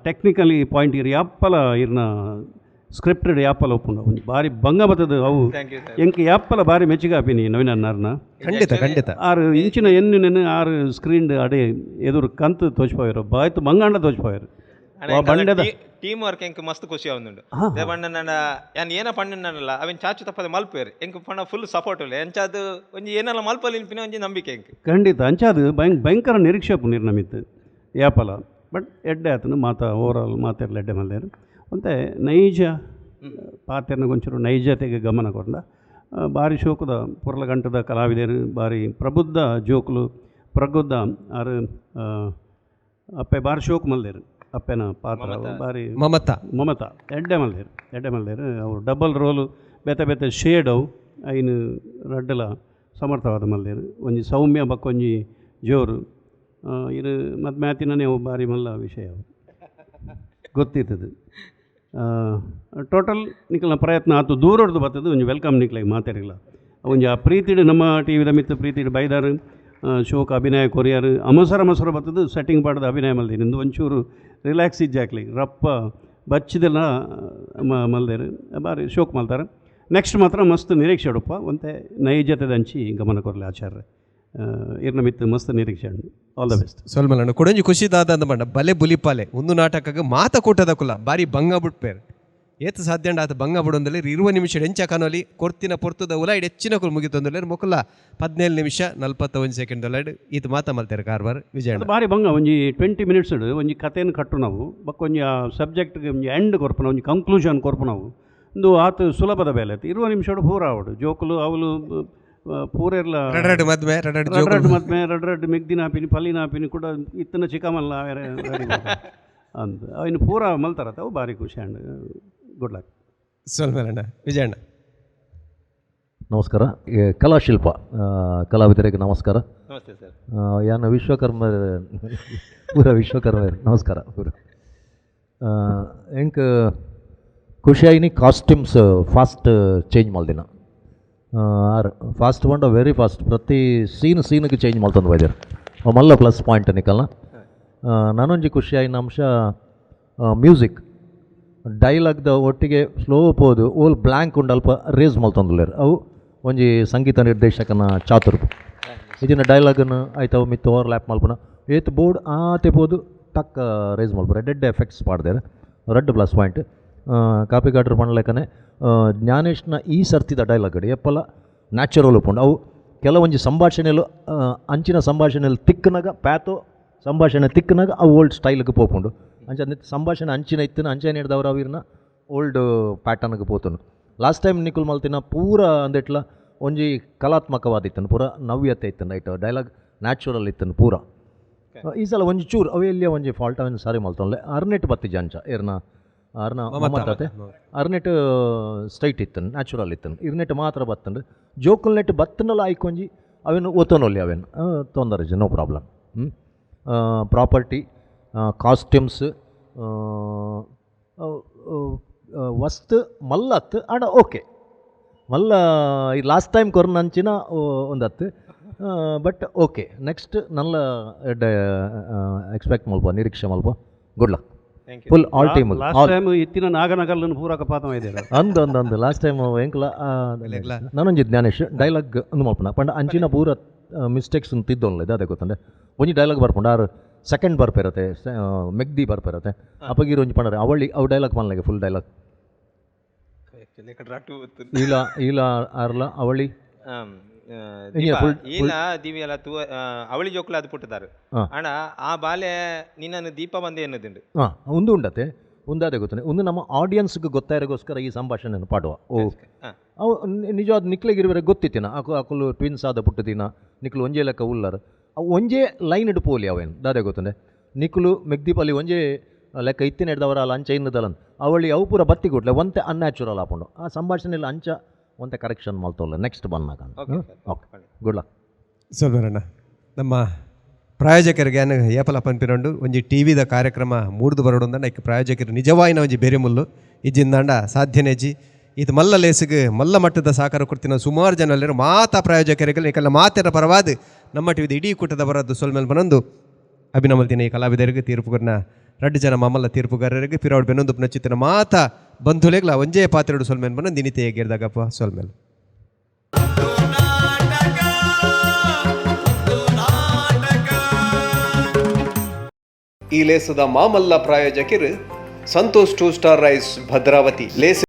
ಟೆಕ್ನಿಕಲಿ ಪಾಯಿಂಟ್ ಇರಿ ಯಾಪ್ಪಲ ಇರ್ನ ಸ್ಕ್ರಿಪ್ಟೆಡ್ ಯಾಪ್ಪಲ ಒಪ್ಪುಂಡು ಒಂಜಿ ಭಾರಿ ಭಂಗ ಬರ್ತದೆ ಅವು ಎಂಕ್ ಯಾಪ್ಪಲ ಭಾರಿ ಮೆಚ್ಚಿಗೆ ಆಪಿನಿ ನವೀನ್ ಅನ್ನಾರ್ನ ಖಂಡಿತ ಆರು ಇಂಚಿನ ಎನ್ನು ಆರು ಸ್ಕ್ರೀನ್ ಅಡೆ ಎದುರು ಕಂತು ತೋಚ್ಪೋಯರು ಬಾಯ್ತು ಬಂಗಾಂಡ ತೋಚ್ಪೋಯರು ಬಂಡೆದ ಟೀಮ್ ವರ್ಕ್ ಎಂಕ್ ಮಸ್ತ್ ಖುಷಿ ಆವೊಂದುಂಡು ಬಣ್ಣ ಯಾನ್ ಏನ ಪಣ್ಣನಲ್ಲ ಅವೆನ್ ಚಾಚು ತಪ್ಪದೆ ಮಲ್ಪೇರು ಎಂಕ್ ಪಣ್ಣ ಫುಲ್ ಸಪೋರ್ಟ್ ಇಲ್ಲ ಎಂಚಾದು ಒಂಜಿ ಏನೆಲ್ಲ ಮಲ್ಪಲ್ಲಿ ಇನ್ಪಿನ ಒಂಜಿ ನಂಬಿಕೆ ಎಂಕ್ ಖಂಡಿತ ಅಂಚಾದು ಭಯಂಕರ ನಿರೀಕ್ಷೆ ಪು ನಿರ್ನಮಿತ್ತು ಯಾಪಲ ಬಟ್ ಎಡ್ಡೆ ಆತನು ಓವರಾಲ್ ಮಾತೆರ್ಲ ಎಡ್ಡೆ ಮಲ್ದೇರು ಒಂತೆ ನೈಜ ಪಾತ್ರೆನ ಒಂಚೂರು ನೈಜತೆಗೆ ಗಮನ ಕೊಡ ಭಾರಿ ಶೋಕದ ಪುರಲ ಗಂಟದ ಕಲಾವಿದರು ಭಾರಿ ಪ್ರಬುದ್ಧ ಜೋಕುಲು ಪ್ರಬುದ್ಧ ಆರು ಅಪ್ಪೆ ಭಾರಿ ಶೋಕ್ ಮಲ್ದೇರು ಅಪ್ಪೆನ ಪಾತ್ರ ಭಾರಿ ಮಮತಾ ಎಡ್ಡೆ ಮಲ್ದೇರು ಅವು ಡಬಲ್ ರೋಲು ಬೇತೆ ಶೇಡ್ ಅವು ಐನು ರಡ್ಡಲ ಸಮರ್ಥವಾದ ಮಲ್ದೇರು ಒಂಜಿ ಸೌಮ್ಯ ಬಕ್ಕೊಂಜಿ ಜೋರು ಇದು ಮತ್ತು ಮ್ಯಾತಿನೇ ಅವು ಭಾರಿ ಮಲ್ಲ ವಿಷಯ ಅವು ಗೊತ್ತಿತ್ತದು ಟೋಟಲ್ ನಿಕ್ಲ ಪ್ರಯತ್ನ ಆತು ದೂರಡ್ದು ಬರ್ತದೆ ಒಂಜಿ ವೆಲ್ಕಮ್ ನಿಕ್ಲಾಗ ಮಾತಾಡಿಲ್ಲ ಒಂಜಿ ಆ ಪ್ರೀತಿಡು ನಮ್ಮ ಟಿ ವಿದ ಮಿತ್ತು ಪ್ರೀತಿಡು ಬೈದಾರು ಶೋಕ್ ಅಭಿನಯ ಕೊರಿಯರು ಅಮಸರ ಬರ್ತದೆ ಸೆಟ್ಟಿಂಗ್ ಪಾಡ್ದು ಅಭಿನಯ ಮಲ್ದಿ ನಿಂದು ಒಂಚೂರು ರಿಲ್ಯಾಕ್ಸ್ ಇಜ್ಜಾಕ್ಲಿ ರಪ್ಪ ಬಚ್ಚಿದೆಲ್ಲ ಮಲ್ದೇರು ಭಾರಿ ಶೋಕ್ ಮಲ್ತಾರೆ ನೆಕ್ಸ್ಟ್ ಮಾತ್ರ ಮಸ್ತ್ ನಿರೀಕ್ಷೆ ಉಡುಪ ಒಂತೆ ನೈಜತೆದ ಹಂಚಿ ಗಮನ ಕೊರಲಿ ಆಚಾರ್ಯ ಇರ್ನ ಮಿತ್ತು ಮಸ್ತ್ ನಿರೀಕ್ಷೆ ಆಲ್ ದ ಬೆಸ್ಟ್ ಸೊಲ್ಮಲಣ್ಣ ಕೊಡಂಜಿ ಖುಷಿದಾದ ಅಂದ ಮಂಡ ಬಲೆ ಬುಲಿಪಾಲೆ ಒಂದು ನಾಟಕಕ್ಕೆ ಮಾತ ಕೂಟದ ಕುಲ ಬಾರಿ ಭಂಗ ಬಿಟ್ಪೇರು ಏತು ಸಾಧ್ಯ ಆತ ಭಂಗ ಬಿಡೊಂದಲ್ಲಿ 20 ನಿಮಿಷ ಎಂಚ ಕನೋಲಿ ಕೊರ್ತಿನ ಪೊರ್ತದ ಉಲಾಯ್ಡು ಹೆಚ್ಚಿನ ಕುಲ್ ಮುಗಿತೊಂದಲ್ಲ ಮೊಕಲ 17 ನಿಮಿಷ 41 ಸೆಕೆಂಡ್ ಒಲಾಯ್ಡು ಇದು ಮಾತ ಮಲ್ತಾರೆ ಕಾರ್ಬಾರ್ ವಿಜಯ ಭಾರಿ ಭಂಗ ಒಂಜಿ 20 ಮಿನಿಟ್ಸ್ ಒಂಜಿ ಕಥೆಯನ್ನು ಕಟ್ಟು ನಾವು ಬಕ್ಕ ಒಂಜಿ ಆ ಸಬ್ಜೆಕ್ಟ್ಗೆ ಒಂಜಿ ಎಂಡ್ ಕೊರ್ಪು ಒಂಜಿ ಕಂಕ್ಲೂಷನ್ ಕೊರ್ಪು ನಾವು ಒಂದು ಆತು ಸುಲಭದ ಬೇಲೆ 20 ನಿಮಿಷ ಪೂರ ಆವಡು ಜೋಕುಲು ಅವಳು ಪೂರೆಲ್ಲ ರಡ್ ಮೆಗ್ದಿನ ಆಪಿನಿ ಪಲ್ಲಿನ ಆಪಿನಿ ಕೂಡ ಇತ್ತನ ಚಿಕ್ಕಮಲ್ಲ ಅಂತ ಅವನು ಪೂರ ಮಲ್ತಾರತ್ತ ಅವು ಭಾರಿ ಖುಷಿ ಅಂಡ್ ಗುಡ್ ಲಕ್ ಸೊಲ್ಮೇಲಣ್ಣ ವಿಜಯಣ್ಣ ನಮಸ್ಕಾರ ಕಲಾಶಿಲ್ಪ ಕಲಾವಿದರಿಗೆ ನಮಸ್ಕಾರ ನಮಸ್ತೆ ಸರ್ ಯಾನ ವಿಶ್ವಕರ್ಮ ಪೂರ ವಿಶ್ವಕರ್ಮ ನಮಸ್ಕಾರ ಪೂರ ಎಂಕ್ ಖುಷಿಯಾಗಿ ಕಾಸ್ಟ್ಯೂಮ್ಸ್ ಫಾಸ್ಟ್ ಚೇಂಜ್ ಮಾಡ್ದಿನ ಆರ್ ಫಾಸ್ಟ್ ಬಂಡ ವೆರಿ ಫಾಸ್ಟ್ ಪ್ರತಿ ಸೀನ್ಗೆ ಚೇಂಜ್ ಮಾಡ್ತಂದು ಬೈದಾರೆ ಮಲ್ಲ ಪ್ಲಸ್ ಪಾಯಿಂಟ್ ನಿಕಲ್ನ ನಾನೊಂಜಿ ಖುಷಿಯಾಗಿನ ಅಂಶ ಮ್ಯೂಸಿಕ್ ಡೈಲಾಗ್ದ ಒಟ್ಟಿಗೆ ಸ್ಲೋ ಪೋದು ಓಲ್ ಬ್ಲ್ಯಾಂಕ್ ಉಂಡು ಅಲ್ಪ ರೇಸ್ ಮಲ್ತೊಂದುಲ್ಲೇರು ಅವು ಒಂಜಿ ಸಂಗೀತ ನಿರ್ದೇಶಕನ ಚಾತುರ್ಪು ಇದನ್ನ ಡೈಲಾಗನ್ನು ಆಯ್ತವು ಮಿತ್ತು ಓವರ್ ಲ್ಯಾಪ್ ಮಲ್ಪನ ಏತ್ ಬೋರ್ಡ್ ಆತೆ ಪೋದು ಟಕ್ ರೇಸ್ ಮಲ್ಪು ರೆಡ್ ಎಫೆಕ್ಟ್ಸ್ ಪಾಡ್ದೇರು ರೆಡ್ ಪ್ಲಸ್ ಪಾಯಿಂಟ್ ಕಾಪಿ ಕಾಟ್ರ್ ಪಣ್ಲೆಕ್ಕನೆ ಜ್ಞಾನೇಶ್ನ ಈ ಸರ್ತಿದ ಡೈಲಾಗ್ ಎಪ್ಪಲ ನ್ಯಾಚುರಲ್ ಉಪ್ಪುಂಡು ಅವು ಕೆಲವೊಂಜಿ ಸಂಭಾಷಣೆಲು ಅಂಚಿನ ಸಂಭಾಷಣೆಯಲ್ಲಿ ತಿಕ್ಕನಾಗ ಪ್ಯಾತೋ ಸಂಭಾಷಣೆ ತಿಕ್ಕನಾಗ ಅವು ಓಲ್ಡ್ ಸ್ಟೈಲ್ಗೆ ಪೋಪುಂಡು ಅಂಚ ಸಂಭಾಷಣೆ ಅಂಚಿನ ಇತ್ತಿನ ಅಂಚನೆ ಹಿಡ್ದವ್ರು ಅವಿರ್ನ ಓಲ್ಡ್ ಪ್ಯಾಟರ್ನ್ಗೆ ಪೋತನು ಲಾಸ್ಟ್ ಟೈಮ್ ನಿಕುಲ್ ಮಲ್ತಿನ ಪೂರ ಅಂದಿಟ್ಲ ಒಂಜಿ ಕಲಾತ್ಮಕವಾದಿತ್ತನು ಪೂರ ನವ್ಯತೆ ಇತ್ತನು ರೈಟ್ ಡೈಲಾಗ್ ನ್ಯಾಚುರಲ್ ಇತ್ತನು ಪೂರ ಈ ಸಲ ಒಂಜಿ ಚೂರು ಅವೆಲ್ಲ ಒಂಜಿ ಫಾಲ್ಟ್ ಅವನು ಸಾರಿ ಮಲ್ತೊನ್ಲೆ ಅರ್ನೆಟ್ ಬತ್ತಿಜ ಅಂಚ ಏರ್ನ ಅರ್ನ ಮಮತಾತೆ ಅರ್ನೆಟ್ ಸ್ಟ್ರೈಟ್ ಇತ್ತನು ನ್ಯಾಚುರಲ್ ಇತ್ತನು ಇರ್ನೆಟ್ ಮಾತ್ರ ಬತ್ತಂಡು ಜೋಕುಲ್ ನೆಟ್ ಬತ್ತನಲ್ಲ ಆಯ್ಕೊಂಜಿ ಅವೇನು ಓತನೊಲ್ಲಿ ಅವೇನು ತೊಂದರೆ ನೋ ಪ್ರಾಬ್ಲಮ್ ಪ್ರಾಪರ್ಟಿ ಕಾಸ್ಟ್ಯೂಮ್ಸ್ ವಸ್ತು ಮಲ್ಲತ್ತು ಆಡ ಓಕೆ ಮಲ್ಲ ಈ ಲಾಸ್ಟ್ ಟೈಮ್ ಕೊರ್ನಂಚಿನ ಒಂದತ್ತು ಬಟ್ ಓಕೆ ನೆಕ್ಸ್ಟ್ ನಲ್ಲ ಎಕ್ಸ್ಪೆಕ್ಟ್ ಮಲ್ಪ ನಿರೀಕ್ಷೆ ಮಲ್ಪ good luck full all team ಇತ್ತಿನ ನಾಗನಗಲ್ಲನ್ನು ಪೂರಕ ಪಾತ ಅಂದು ಲಾಸ್ಟ್ ಟೈಮ್ ಎಂಕ್ಲ ನಾನೊಂಜಿ ಜ್ಞಾನೇಶ್ ಡೈಲಾಗ್ ಅಂದು ಮಲ್ಪನ ಪಂಡ ಅಂಚಿನ ಪೂರ ಮಿಸ್ಟೇಕ್ಸ್ ತಿದ್ದೊಲ್ಲ ಅದೇ ಗೊತ್ತಂಡೆ ಒಂಜಿ ಡೈಲಾಗ್ ಬರ್ಕೊಂಡು ಆರು ಸೆಕೆಂಡ್ ಬರ್ಪಿರತ್ತೆ ಮೆಗ್ದಿ ಬರ್ಪಿರತ್ತೆ ಅಪ್ಪಗಿರೋ ಒಂಜಿ ಪಂಡರೆ ಅವಳಿ ಅವು ಡೈಲಾಗ್ ಮನ್ಲಾಗೆ ಫುಲ್ ಡೈಲಾಗ್ ಇಲ್ಲ ಇಲ್ಲ ಆರ್ಲ ಅವಳಿ ದಿವ್ಯಲ ಅವಳಿ ಜೋಕ್ಲ ಅದು ಪುಟ್ಟಿದ್ದಾರೆ ಅಣ್ಣ ಆ ಬಾಲೆ ನಿನ್ನನ್ನು ದೀಪ ಬಂದೆ ಎನ್ನದುಂಡು ಹಾಂ ಒಂದು ಉಂಡತೆ ಒಂದಾದೆ ಗೊತ್ತಾನೆ ಒಂದು ನಮ್ಮ ಆಡಿಯನ್ಸ್ಗೆ ಗೊತ್ತಾಯಿರೋಗೋಸ್ಕರ ಈ ಸಂಭಾಷಣೆಯನ್ನು ಪಾಡುವ ಅವು ನಿಜವಾದ ನಿಕ್ಲಿಗಿರುವರೆ ಗೊತ್ತಿತ್ತಿನ ಅಕಲು ಟ್ವಿನ್ಸ್ ಆದ ಪುಟ್ಟದಿನ ನಿಕ್ಲು ಒಂಜೇ ಲೆಕ್ಕ ಉಳ್ಳಾರ ಅವು ಒಂಜೇ ಲೈನ್ ಇಡ್ಪೋಲಿ ಅವೇನು ದಾದೆ ಗೊತ್ತಂಡೆ ನಿಕ್ಲು ಮೆಗ್ದೀಪಲ್ಲಿ ಒಂಜೇ ಲೆಕ್ಕ ಇತ್ತಿನ ಹಿಡ್ದವರ ಅಲ್ಲ ಅಂಚ ಇನ್ನದಲ್ಲ ಅವಳಿ ಅವು ಪೂರ ಬತ್ತಿ ಕೊಟ್ಲೆ ಒಂತೆ ಅನ್ಯಾಚುರಲ್ ಹಾಕೊಂಡು ಆ ಸಂಭಾಷಣೆಯಲ್ಲಿ ಅಂಚ ಒಂತೆ ಕರೆಕ್ಷನ್ ಮಾಡ್ತೋಲ್ಲ ನೆಕ್ಸ್ಟ್ ಬಂದಾಗ ಓಕೆ ಗುಡ್ ಲಕ್ ಸೊಲ್ವರಣ್ಣ ನಮ್ಮ ಪ್ರಾಯೋಜಕರಿಗೆ ಏಪಲ ಪನ್ಪಿರಂಡು ಒಂಜಿ ಟಿವಿದ ಕಾರ್ಯಕ್ರಮ ಮೂಡ್ದು ಬರೋಡೊಂದಂಡ ಇಕ್ಕ ಪ್ರಾಯೋಜಕರು ನಿಜವಾಯಿನ ಒಂಜಿ ಬೇರೆ ಮುಲ್ಲು ಇಜ್ಜಿಂದಾಂಡ ಸಾಧ್ಯನೆಜ್ಜಿ ಇದು ಮಲ್ಲ ಲೇಸಿಗೆ ಮಲ್ಲ ಮಟ್ಟದ ಸಹಕಾರ ಕೊಡ್ತಿನ ಸುಮಾರು ಜನ ಅಲ್ಲಿರೋ ಮಾತಾ ಪ್ರಾಯೋಜಕರಿಗೆ ಇಕಲ್ಲ ಮಾತೆರ ಪರವಾದ ನಮ್ಮ ಟಿವಿದ ಇಡೀ ಕೂಟದ ಬರೋದು ಸೊಲ್ಮೇಲೆ ಬಂದು ಅಭಿನಮಲ್ತಿನ ಈ ಕಲಾವಿದರಿಗೆ ತೀರ್ಪುಗಾರನ 2 ಜನ ಮಮ್ಮಲ್ಲ ತೀರ್ಪುಗಾರರಿಗೆ ಪಿರಾವಡ್ ಬೆನ್ನೊಂದು ನಚ್ಚಿತ್ತಿನ ಮಾತಾ ಬಂಧುಲೆಗ್ಲ ಒಂಜೇ ಪಾತ್ರೆಡು ಸೊಲ್ಮೇಲೆ ಬಂದು ದಿನಿತೆಯ ಗೆರ್ದಾಗಪ್ಪ ಸೊಲ್ಮೇಲೆ ಈ ಲೇಸದ ಮಾಮಲ್ಲ ಪ್ರಾಯೋಜಕರು ಸಂತೋಷ್ 2 ಸ್ಟಾರ್ ರೈಸ್ ಭದ್ರಾವತಿ ಲೇಸ